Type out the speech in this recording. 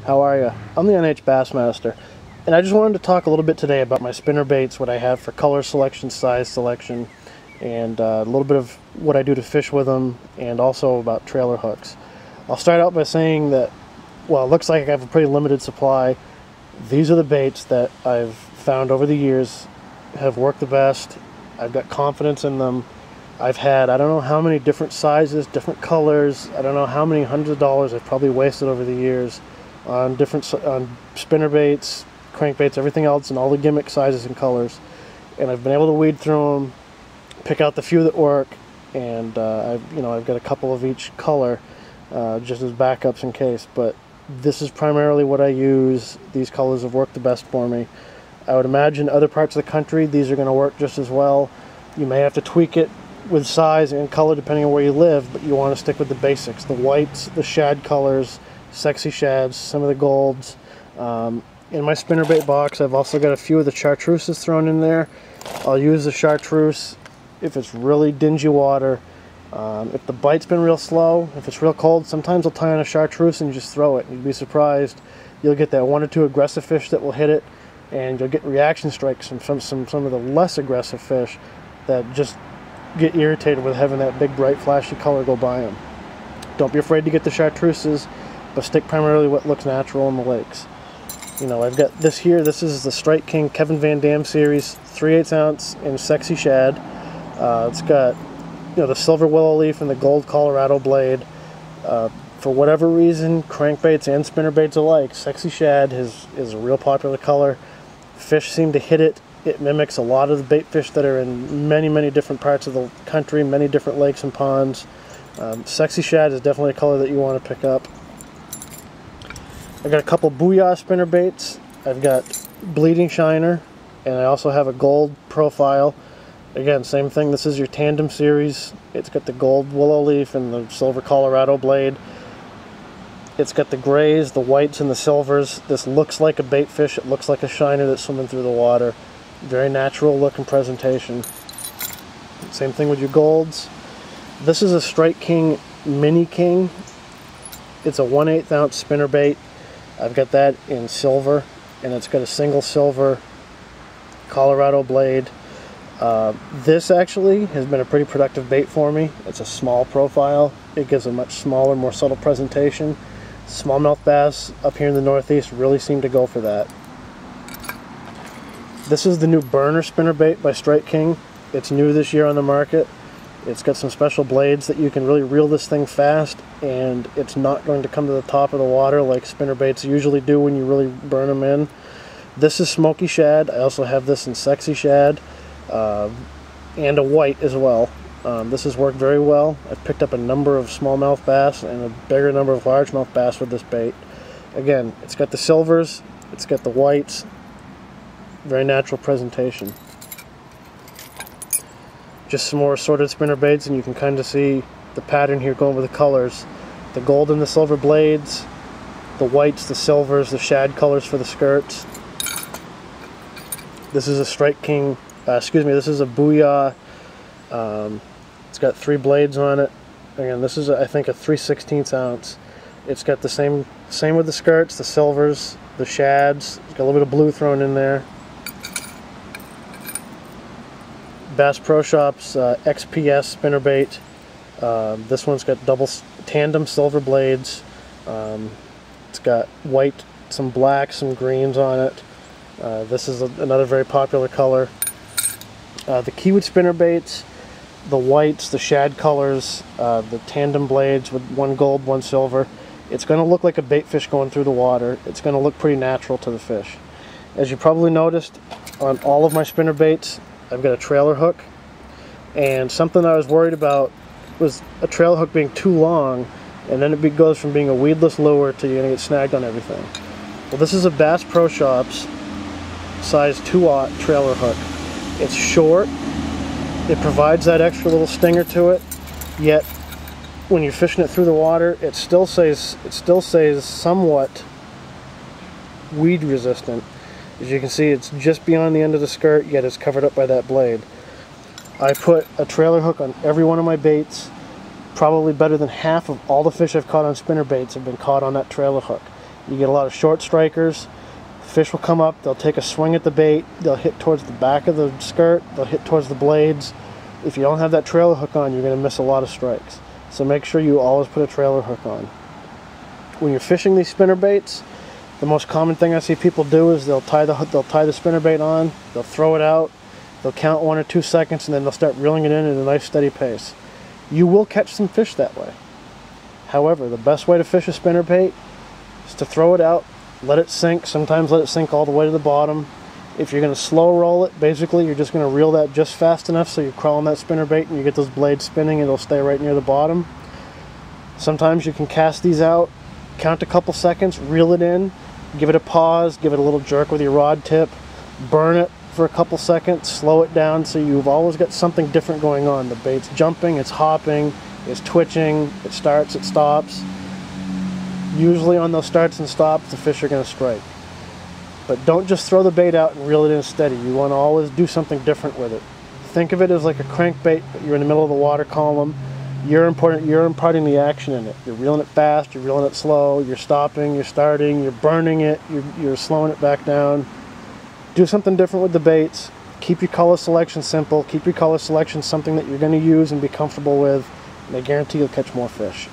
How are you? I'm the NH Bassmaster, and I just wanted to talk a little bit today about my spinnerbaits, what I have for color selection, size selection, and a little bit of what I do to fish with them, and also about trailer hooks. I'll start out by saying that, well, it looks like I have a pretty limited supply. These are the baits that I've found over the years have worked the best. I've got confidence in them. I've had, I don't know how many different sizes, different colors. I don't know how many hundreds of dollars I've probably wasted over the years on spinnerbaits, crankbaits, everything else, and all the gimmick sizes and colors. And I've been able to weed through them, pick out the few that work, and I've got a couple of each color just as backups in case. But this is primarily what I use. These colors have worked the best for me. I would imagine other parts of the country these are going to work just as well. You may have to tweak it with size and color depending on where you live, but you want to stick with the basics: the whites, the shad colors, sexy shads, some of the golds. In my spinnerbait box, I've also got a few of the chartreuses thrown in there. I'll use the chartreuse if it's really dingy water. If the bite's been real slow, if it's real cold, sometimes I'll tie on a chartreuse and just throw it. You'd be surprised. You'll get that one or two aggressive fish that will hit it, and you'll get reaction strikes from some of the less aggressive fish that just get irritated with having that big bright flashy color go by them. Don't be afraid to get the chartreuses, but stick primarily what looks natural in the lakes. You know, I've got this here. This is the Strike King Kevin Van Dam series, 3/8 ounce in sexy shad. It's got, the silver willow leaf and the gold Colorado blade. For whatever reason, crankbaits and spinnerbaits alike, sexy shad is a real popular color. Fish seem to hit it. It mimics a lot of the bait fish that are in many, many different parts of the country, many different lakes and ponds. Sexy shad is definitely a color that you want to pick up. I've got a couple Booyah spinnerbaits. I've got Bleeding Shiner, and I also have a gold profile. Again, same thing. This is your tandem series. It's got the gold willow leaf and the silver Colorado blade. It's got the grays, the whites, and the silvers. This looks like a bait fish. It looks like a shiner that's swimming through the water. Very natural look and presentation. Same thing with your golds. This is a Strike King Mini King. It's a 1/8 ounce spinnerbait. I've got that in silver, and it's got a single silver Colorado blade. This actually has been a pretty productive bait for me. It's a small profile. It gives a much smaller, more subtle presentation. Smallmouth bass up here in the Northeast really seem to go for that. This is the new Burner spinnerbait by Strike King. It's new this year on the market. It's got some special blades that you can really reel this thing fast, and it's not going to come to the top of the water like spinnerbaits usually do when you really burn them in. This is smoky shad. I also have this in sexy shad, and a white as well. This has worked very well. I've picked up a number of smallmouth bass and a bigger number of largemouth bass with this bait. Again, it's got the silvers, it's got the whites, very natural presentation. Just some more assorted spinnerbaits, and you can kind of see the pattern here going with the colors. The gold and the silver blades, the whites, the silvers, the shad colors for the skirts. This is a Strike King, this is a Booyah. It's got 3 blades on it. Again, this is, I think, a 3/16 ounce. It's got the same with the skirts, the silvers, the shads. It's got a little bit of blue thrown in there. Bass Pro Shops XPS spinnerbait. This one's got double tandem silver blades. It's got white, some black, some greens on it. This is another very popular color. The Kiewit spinnerbaits, the whites, the shad colors, the tandem blades with one gold, one silver. It's going to look like a bait fish going through the water. It's going to look pretty natural to the fish. As you probably noticed, on all of my spinnerbaits, I've got a trailer hook, and something I was worried about was a trailer hook being too long, and then it goes from being a weedless lure to you're going to get snagged on everything. Well, this is a Bass Pro Shops size 2/0 trailer hook. It's short, it provides that extra little stinger to it, yet when you're fishing it through the water, it still stays somewhat weed resistant. As you can see, it's just beyond the end of the skirt, yet it's covered up by that blade. I put a trailer hook on every one of my baits. Probably better than half of all the fish I've caught on spinnerbaits have been caught on that trailer hook. You get a lot of short strikers. Fish will come up, they'll take a swing at the bait, they'll hit towards the back of the skirt, they'll hit towards the blades. If you don't have that trailer hook on, you're going to miss a lot of strikes. So make sure you always put a trailer hook on. When you're fishing these spinnerbaits, the most common thing I see people do is they'll tie the spinnerbait on, they'll throw it out, they'll count 1 or 2 seconds, and then they'll start reeling it in at a nice steady pace. You will catch some fish that way. However, the best way to fish a spinnerbait is to throw it out, let it sink, sometimes let it sink all the way to the bottom. If you're going to slow roll it, basically you're just going to reel that just fast enough so you're crawling that spinnerbait and you get those blades spinning and it'll stay right near the bottom. Sometimes you can cast these out, count a couple seconds, reel it in, give it a pause, give it a little jerk with your rod tip, burn it for a couple seconds, slow it down so you've always got something different going on. The bait's jumping, it's hopping, it's twitching, it starts, it stops. Usually on those starts and stops, the fish are going to strike. But don't just throw the bait out and reel it in steady. You want to always do something different with it. Think of it as like a crankbait, but you're in the middle of the water column. You're imparting the action in it. You're reeling it fast, you're reeling it slow, you're stopping, you're starting, you're burning it, you're slowing it back down. Do something different with the baits. Keep your color selection simple. Keep your color selection something that you're going to use and be comfortable with. And I guarantee you'll catch more fish.